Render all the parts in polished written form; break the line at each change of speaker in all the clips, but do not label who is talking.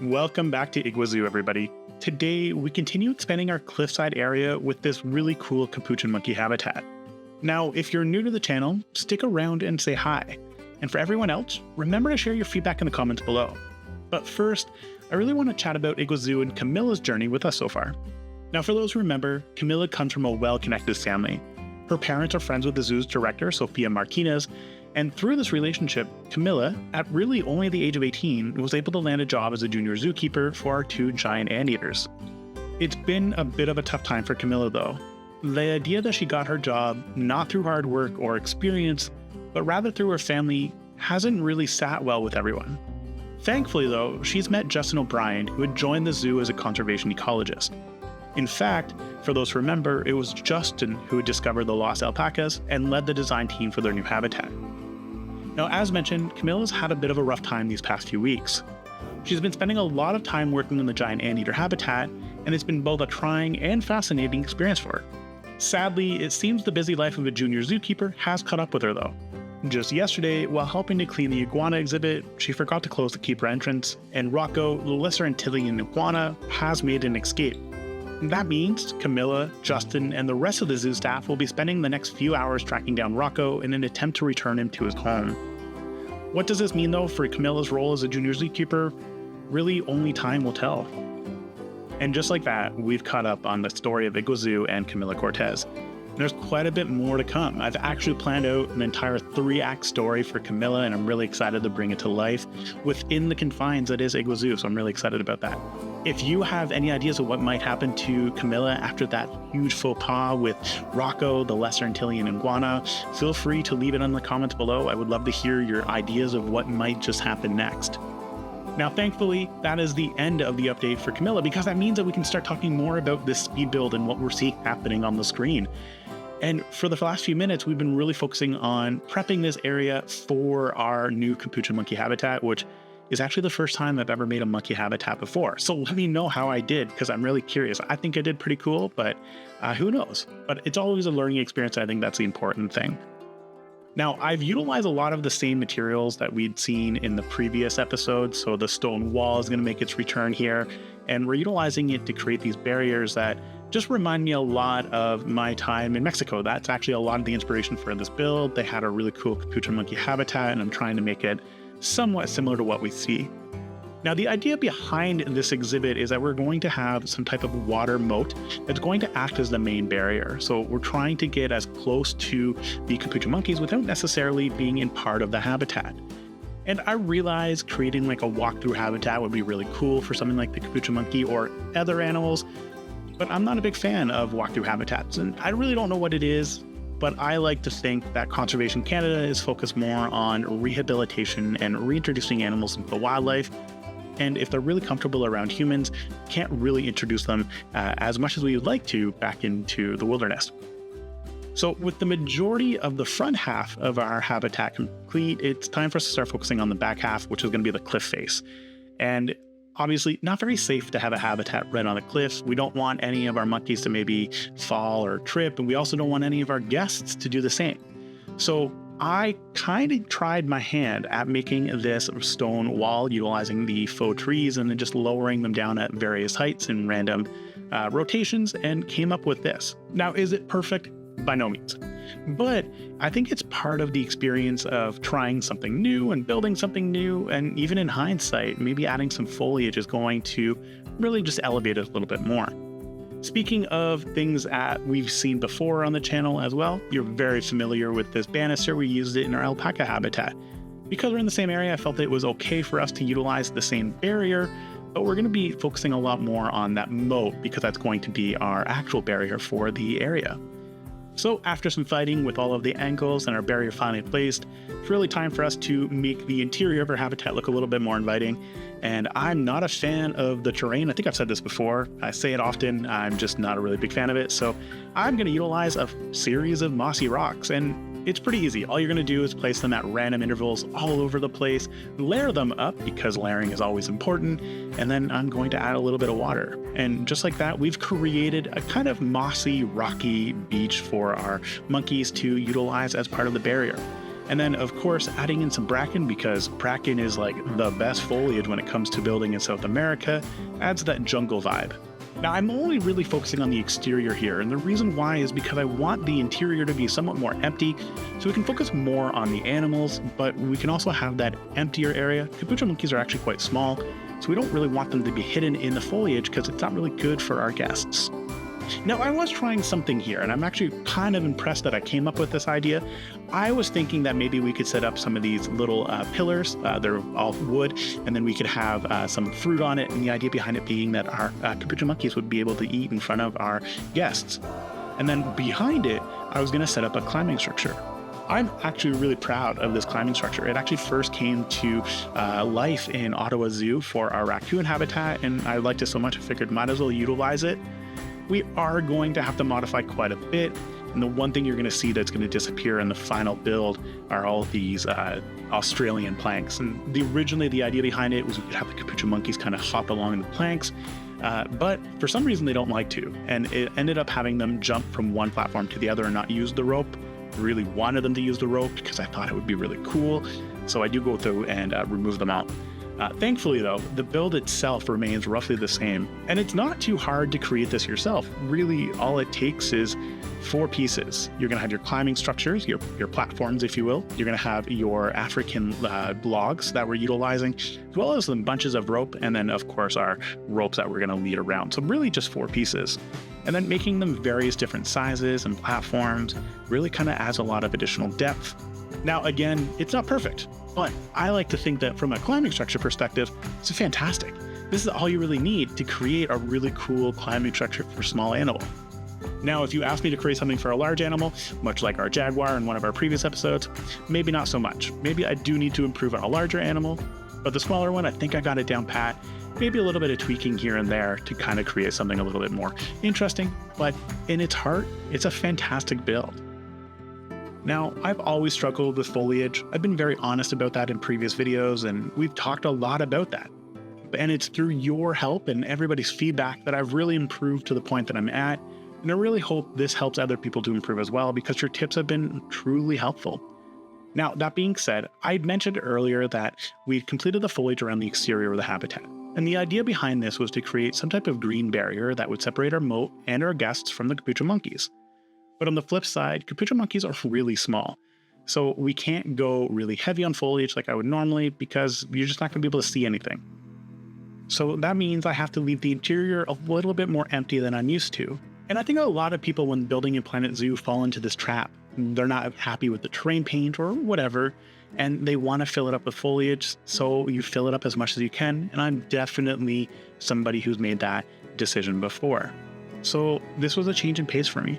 Welcome back to Iguazu, everybody. Today, we continue expanding our cliffside area with this really cool capuchin monkey habitat. Now, if you're new to the channel, stick around and say hi. And for everyone else, remember to share your feedback in the comments below. But first, I really want to chat about Igau-Zoo and Camilla's journey with us so far. Now, for those who remember, Camilla comes from a well-connected family. Her parents are friends with the zoo's director, Sofia Martinez, and through this relationship, Camilla, at really only the age of 18, was able to land a job as a junior zookeeper for our two giant anteaters. It's been a bit of a tough time for Camilla though. The idea that she got her job not through hard work or experience, but rather through her family, hasn't really sat well with everyone. Thankfully though, she's met Justin O'Brien, who had joined the zoo as a conservation ecologist. In fact, for those who remember, it was Justin who had discovered the lost alpacas and led the design team for their new habitat. Now, as mentioned, Camilla's had a bit of a rough time these past few weeks. She's been spending a lot of time working on the giant anteater habitat, and it's been both a trying and fascinating experience for her. Sadly, it seems the busy life of a junior zookeeper has caught up with her though. Just yesterday, while helping to clean the iguana exhibit, she forgot to close the keeper entrance, and Rocco, the lesser Antillean iguana, has made an escape. That means Camilla, Justin, and the rest of the zoo staff will be spending the next few hours tracking down Rocco in an attempt to return him to his home. What does this mean though for Camilla's role as a junior zookeeper? Really, only time will tell. And just like that, we've caught up on the story of Igua-Zoo and Camilla Cortez. There's quite a bit more to come. I've actually planned out an entire 3-act story for Camilla, and I'm really excited to bring it to life within the confines that is Igua-Zoo, so I'm really excited about that. If you have any ideas of what might happen to Camilla after that huge faux pas with Rocco, the lesser Antillean iguana, feel free to leave it in the comments below. I would love to hear your ideas of what might just happen next. Now, thankfully, that is the end of the update for Camilla, because that means that we can start talking more about this speed build and what we're seeing happening on the screen. And for the last few minutes, we've been really focusing on prepping this area for our new capuchin monkey habitat, which is actually the first time I've ever made a monkey habitat before. So let me know how I did, because I'm really curious. I think I did pretty cool, but who knows? But it's always a learning experience. I think that's the important thing. Now, I've utilized a lot of the same materials that we'd seen in the previous episode. So the stone wall is going to make its return here, and we're utilizing it to create these barriers that just remind me a lot of my time in Mexico. That's actually a lot of the inspiration for this build. They had a really cool capuchin monkey habitat, and I'm trying to make it somewhat similar to what we see. Now, the idea behind this exhibit is that we're going to have some type of water moat that's going to act as the main barrier. So we're trying to get as close to the capuchin monkeys without necessarily being in part of the habitat. And I realize creating like a walkthrough habitat would be really cool for something like the capuchin monkey or other animals, but I'm not a big fan of walkthrough habitats, and I really don't know what it is. But I like to think that Conservation Canada is focused more on rehabilitation and reintroducing animals into the wildlife. And if they're really comfortable around humans, can't really introduce them as much as we would like to back into the wilderness. So with the majority of the front half of our habitat complete, it's time for us to start focusing on the back half, which is going to be the cliff face. And obviously not very safe to have a habitat right on a cliff. We don't want any of our monkeys to maybe fall or trip, and we also don't want any of our guests to do the same. So I kind of tried my hand at making this stone wall utilizing the faux trees and then just lowering them down at various heights in random rotations, and came up with this. Now, is it perfect? By no means. But I think it's part of the experience of trying something new and building something new, and even in hindsight, maybe adding some foliage is going to really just elevate it a little bit more. Speaking of things that we've seen before on the channel as well, you're very familiar with this banister. We used it in our alpaca habitat. Because we're in the same area, I felt it was okay for us to utilize the same barrier, but we're going to be focusing a lot more on that moat because that's going to be our actual barrier for the area. So after some fighting with all of the angles and our barrier finally placed, it's really time for us to make the interior of our habitat look a little bit more inviting. And I'm not a fan of the terrain. I think I've said this before. I say it often. I'm just not a really big fan of it. So I'm going to utilize a series of mossy rocks, and it's pretty easy. All you're going to do is place them at random intervals all over the place, layer them up because layering is always important, and then I'm going to add a little bit of water. And just like that, we've created a kind of mossy, rocky beach for our monkeys to utilize as part of the barrier. And then, of course, adding in some bracken, because bracken is like the best foliage when it comes to building in South America, adds that jungle vibe. Now, I'm only really focusing on the exterior here, and the reason why is because I want the interior to be somewhat more empty, so we can focus more on the animals, but we can also have that emptier area. Capuchin monkeys are actually quite small, so we don't really want them to be hidden in the foliage because it's not really good for our guests. Now, I was trying something here, and I'm actually kind of impressed that I came up with this idea. I was thinking that maybe we could set up some of these little pillars. They're all wood, and then we could have some fruit on it, and the idea behind it being that our capuchin monkeys would be able to eat in front of our guests. And then behind it, I was going to set up a climbing structure. I'm actually really proud of this climbing structure. It actually first came to life in Iguazu for our raccoon habitat, and I liked it so much I figured might as well utilize it. We are going to have to modify quite a bit, and the one thing you're going to see that's going to disappear in the final build are all these Australian planks. And originally the idea behind it was we could have the capuchin monkeys kind of hop along the planks, but for some reason they don't like to, and it ended up having them jump from one platform to the other and not use the rope. I really wanted them to use the rope because I thought it would be really cool, so I do go through and remove them out. Thankfully, though, the build itself remains roughly the same, and it's not too hard to create this yourself. Really, all it takes is 4 pieces. You're going to have your climbing structures, your platforms, if you will. You're going to have your African logs that we're utilizing, as well as some bunches of rope, and then, of course, our ropes that we're going to lead around. So really just 4 pieces. And then making them various different sizes and platforms really kind of adds a lot of additional depth. Now, again, it's not perfect, but I like to think that from a climbing structure perspective, it's fantastic. This is all you really need to create a really cool climbing structure for a small animal. Now, if you ask me to create something for a large animal, much like our jaguar in one of our previous episodes, maybe not so much. Maybe I do need to improve on a larger animal, but the smaller one, I think I got it down pat. Maybe a little bit of tweaking here and there to kind of create something a little bit more interesting, but in its heart, it's a fantastic build. Now, I've always struggled with foliage. I've been very honest about that in previous videos, and we've talked a lot about that. And it's through your help and everybody's feedback that I've really improved to the point that I'm at, and I really hope this helps other people to improve as well, because your tips have been truly helpful. Now, that being said, I mentioned earlier that we'd completed the foliage around the exterior of the habitat. And the idea behind this was to create some type of green barrier that would separate our moat and our guests from the capuchin monkeys. But on the flip side, capuchin monkeys are really small, so we can't go really heavy on foliage like I would normally because you're just not going to be able to see anything. So that means I have to leave the interior a little bit more empty than I'm used to. And I think a lot of people when building in Planet Zoo fall into this trap. They're not happy with the terrain paint or whatever, and they want to fill it up with foliage, so you fill it up as much as you can, and I'm definitely somebody who's made that decision before. So this was a change in pace for me.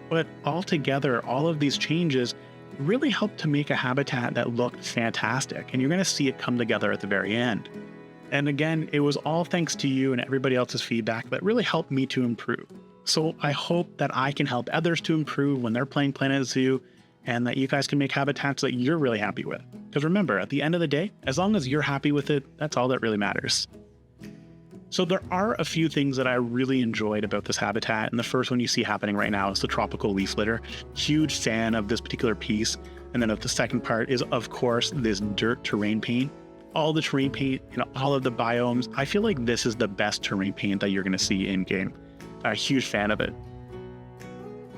But altogether, all of these changes really helped to make a habitat that looked fantastic, and you're going to see it come together at the very end. And again, it was all thanks to you and everybody else's feedback that really helped me to improve. So I hope that I can help others to improve when they're playing Planet Zoo, and that you guys can make habitats that you're really happy with. Because remember, at the end of the day, as long as you're happy with it, that's all that really matters. So there are a few things that I really enjoyed about this habitat, and the first one you see happening right now is the tropical leaf litter. Huge fan of this particular piece. And then the second part is, of course, this dirt terrain paint. All the terrain paint in all of the biomes. I feel like this is the best terrain paint that you're going to see in game. A huge fan of it.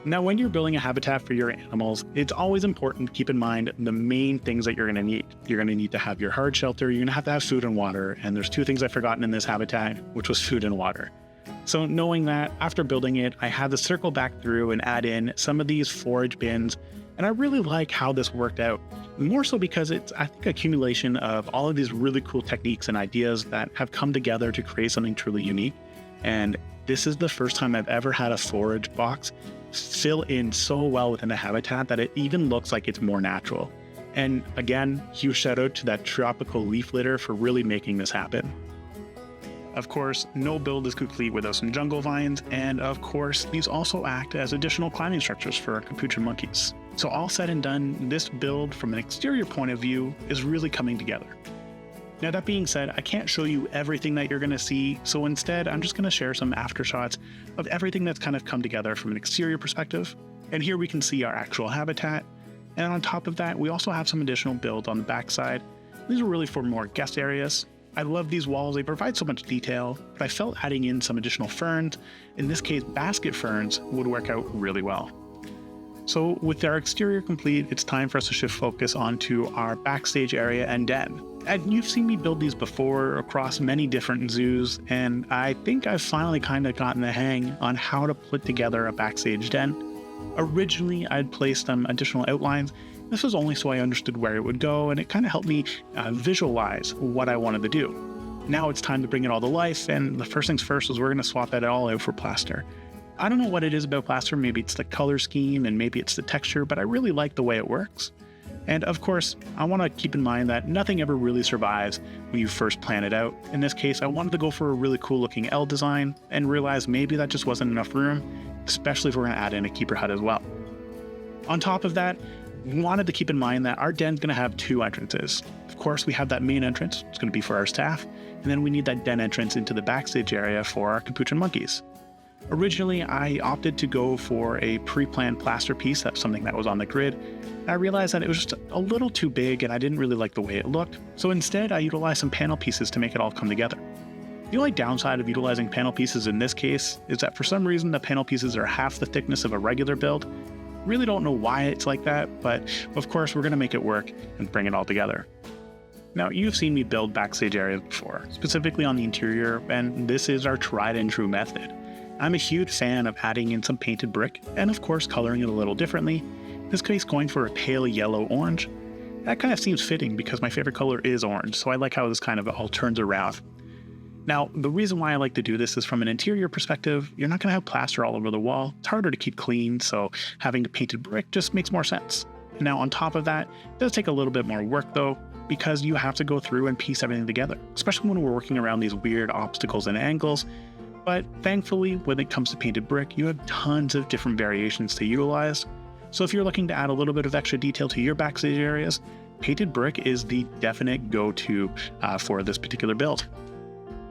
Now, when you're building a habitat for your animals, it's always important to keep in mind the main things that you're going to need. You're going to need to have your hard shelter, you're going to have food and water, and there's 2 things I've forgotten in this habitat, which was food and water. So knowing that, after building it, I had to circle back through and add in some of these forage bins, and I really like how this worked out. More so because it's, I think, accumulation of all of these really cool techniques and ideas that have come together to create something truly unique. And this is the first time I've ever had a forage box fill in so well within the habitat that it even looks like it's more natural. And again, huge shout out to that tropical leaf litter for really making this happen. Of course, no build is complete without some jungle vines, and of course, these also act as additional climbing structures for our capuchin monkeys. So all said and done, this build from an exterior point of view is really coming together. Now, that being said, I can't show you everything that you're going to see, so instead I'm just going to share some aftershots of everything that's kind of come together from an exterior perspective. And here we can see our actual habitat. And on top of that, we also have some additional builds on the backside. These are really for more guest areas. I love these walls, they provide so much detail, but I felt adding in some additional ferns, in this case basket ferns, would work out really well. So with our exterior complete, it's time for us to shift focus onto our backstage area and den. And you've seen me build these before across many different zoos, and I think I've finally kind of gotten the hang on how to put together a backstage den. Originally, I'd placed some additional outlines. This was only so I understood where it would go, and it kind of helped me visualize what I wanted to do. Now it's time to bring it all to life, and the first things first is we're going to swap that all out for plaster. I don't know what it is about plaster, maybe it's the color scheme and maybe it's the texture, but I really like the way it works. And of course, I want to keep in mind that nothing ever really survives when you first plan it out. In this case, I wanted to go for a really cool looking L design and realized maybe that just wasn't enough room, especially if we're going to add in a keeper hut as well. On top of that, we wanted to keep in mind that our den's going to have two entrances. Of course, we have that main entrance, it's going to be for our staff, and then we need that den entrance into the backstage area for our capuchin monkeys. Originally, I opted to go for a pre-planned plaster piece. That's something that was on the grid. I realized that it was just a little too big and I didn't really like the way it looked. So instead, I utilized some panel pieces to make it all come together. The only downside of utilizing panel pieces in this case is that for some reason, the panel pieces are half the thickness of a regular build. Really don't know why it's like that, but of course, we're going to make it work and bring it all together. Now, you've seen me build backstage areas before, specifically on the interior, and this is our tried and true method. I'm a huge fan of adding in some painted brick, and of course coloring it a little differently, in this case going for a pale yellow-orange. That kind of seems fitting because my favorite color is orange, so I like how this kind of all turns around. Now, the reason why I like to do this is from an interior perspective, you're not going to have plaster all over the wall, it's harder to keep clean, so having the painted brick just makes more sense. Now on top of that, it does take a little bit more work though, because you have to go through and piece everything together, especially when we're working around these weird obstacles and angles. But thankfully, when it comes to painted brick, you have tons of different variations to utilize. So if you're looking to add a little bit of extra detail to your backstage areas, painted brick is the definite go-to for this particular build.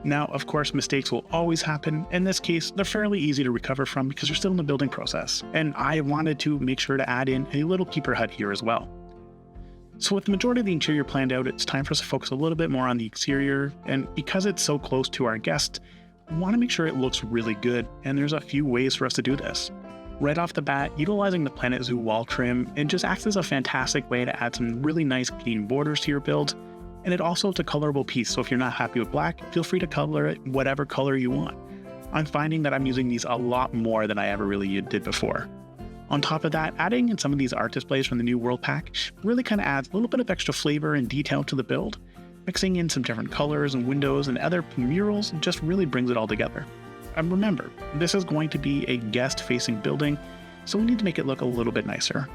Now, of course, mistakes will always happen. In this case, they're fairly easy to recover from because you're still in the building process. And I wanted to make sure to add in a little keeper hut here as well. So with the majority of the interior planned out, it's time for us to focus a little bit more on the exterior. And because it's so close to our guests, we want to make sure it looks really good, and there's a few ways for us to do this. Right off the bat, utilizing the Planet Zoo wall trim, it just acts as a fantastic way to add some really nice clean borders to your build, and it also is a colorable piece, so if you're not happy with black, feel free to color it whatever color you want. I'm finding that I'm using these a lot more than I ever really did before. On top of that, adding in some of these art displays from the New World Pack really kind of adds a little bit of extra flavor and detail to the build. Mixing in some different colors and windows and other murals just really brings it all together. And remember, this is going to be a guest-facing building, so we need to make it look a little bit nicer.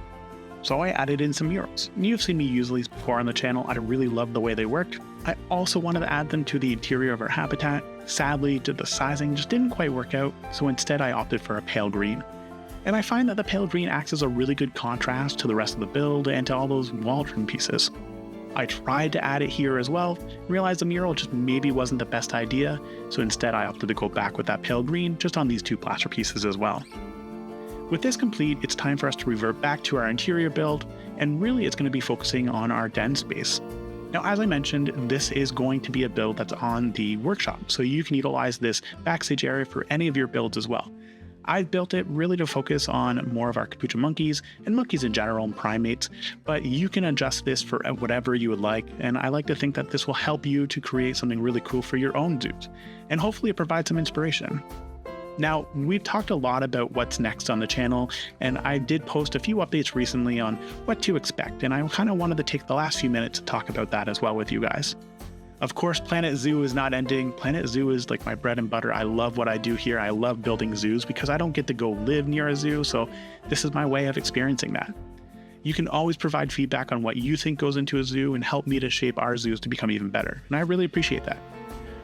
So I added in some murals. You've seen me use these before on the channel. I really love the way they worked. I also wanted to add them to the interior of our habitat. Sadly, the sizing just didn't quite work out, so instead I opted for a pale green. And I find that the pale green acts as a really good contrast to the rest of the build and to all those wall trim pieces. I tried to add it here as well, realized the mural just maybe wasn't the best idea, so instead I opted to go back with that pale green just on these two plaster pieces as well. With this complete, it's time for us to revert back to our interior build, and really it's going to be focusing on our den space. Now, as I mentioned, this is going to be a build that's on the workshop, so you can utilize this backstage area for any of your builds as well. I've built it really to focus on more of our capuchin monkeys and monkeys in general and primates, but you can adjust this for whatever you would like, and I like to think that this will help you to create something really cool for your own zoos, and hopefully it provides some inspiration. Now, we've talked a lot about what's next on the channel, and I did post a few updates recently on what to expect, and I kind of wanted to take the last few minutes to talk about that as well with you guys. Of course, Planet Zoo is not ending. Planet Zoo is like my bread and butter. I love what I do here. I love building zoos because I don't get to go live near a zoo, so this is my way of experiencing that. You can always provide feedback on what you think goes into a zoo and help me to shape our zoos to become even better, and I really appreciate that.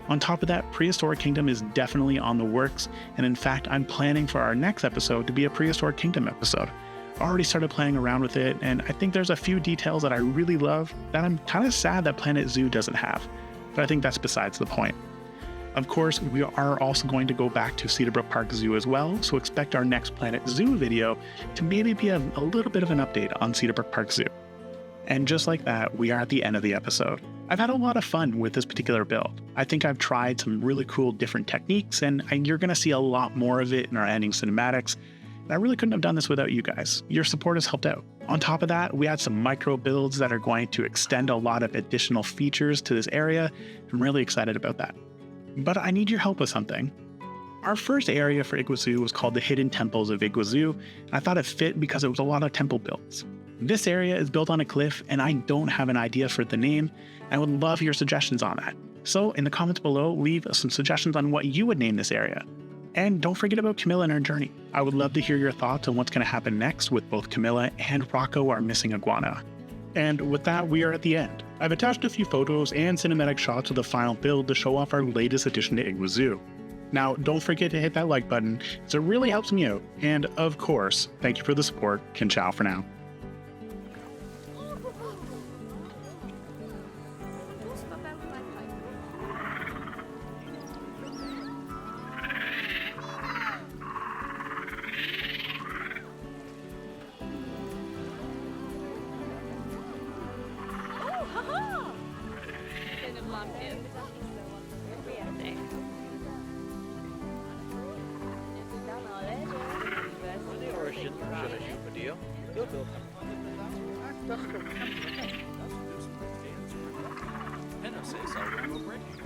On top of that, Prehistoric Kingdom is definitely on the works, and in fact, I'm planning for our next episode to be a Prehistoric Kingdom episode. I already started playing around with it, and I think there's a few details that I really love that I'm kind of sad that Planet Zoo doesn't have, but I think that's besides the point. Of course, we are also going to go back to Cedar Brook Park Zoo as well, so expect our next Planet Zoo video to maybe be a little bit of an update on Cedar Brook Park Zoo. And just like that, we are at the end of the episode. I've had a lot of fun with this particular build. I think I've tried some really cool different techniques, and you're going to see a lot more of it in our ending cinematics. And I really couldn't have done this without you guys. Your support has helped out. On top of that, we had some micro builds that are going to extend a lot of additional features to this area. I'm really excited about that. But I need your help with something. Our first area for Iguazu was called the Hidden Temples of Igau-Zoo, and I thought it fit because it was a lot of temple builds. This area is built on a cliff, and I don't have an idea for the name. I would love your suggestions on that. So in the comments below, leave some suggestions on what you would name this area. And don't forget about Camilla and her journey. I would love to hear your thoughts on what's going to happen next with both Camilla and Rocco, our missing iguana. And with that, we are at the end. I've attached a few photos and cinematic shots of the final build to show off our latest addition to Igua-Zoo. Now, don't forget to hit that like button, as it really helps me out. And of course, thank you for the support, and ciao for now.
En dan is het al breaking.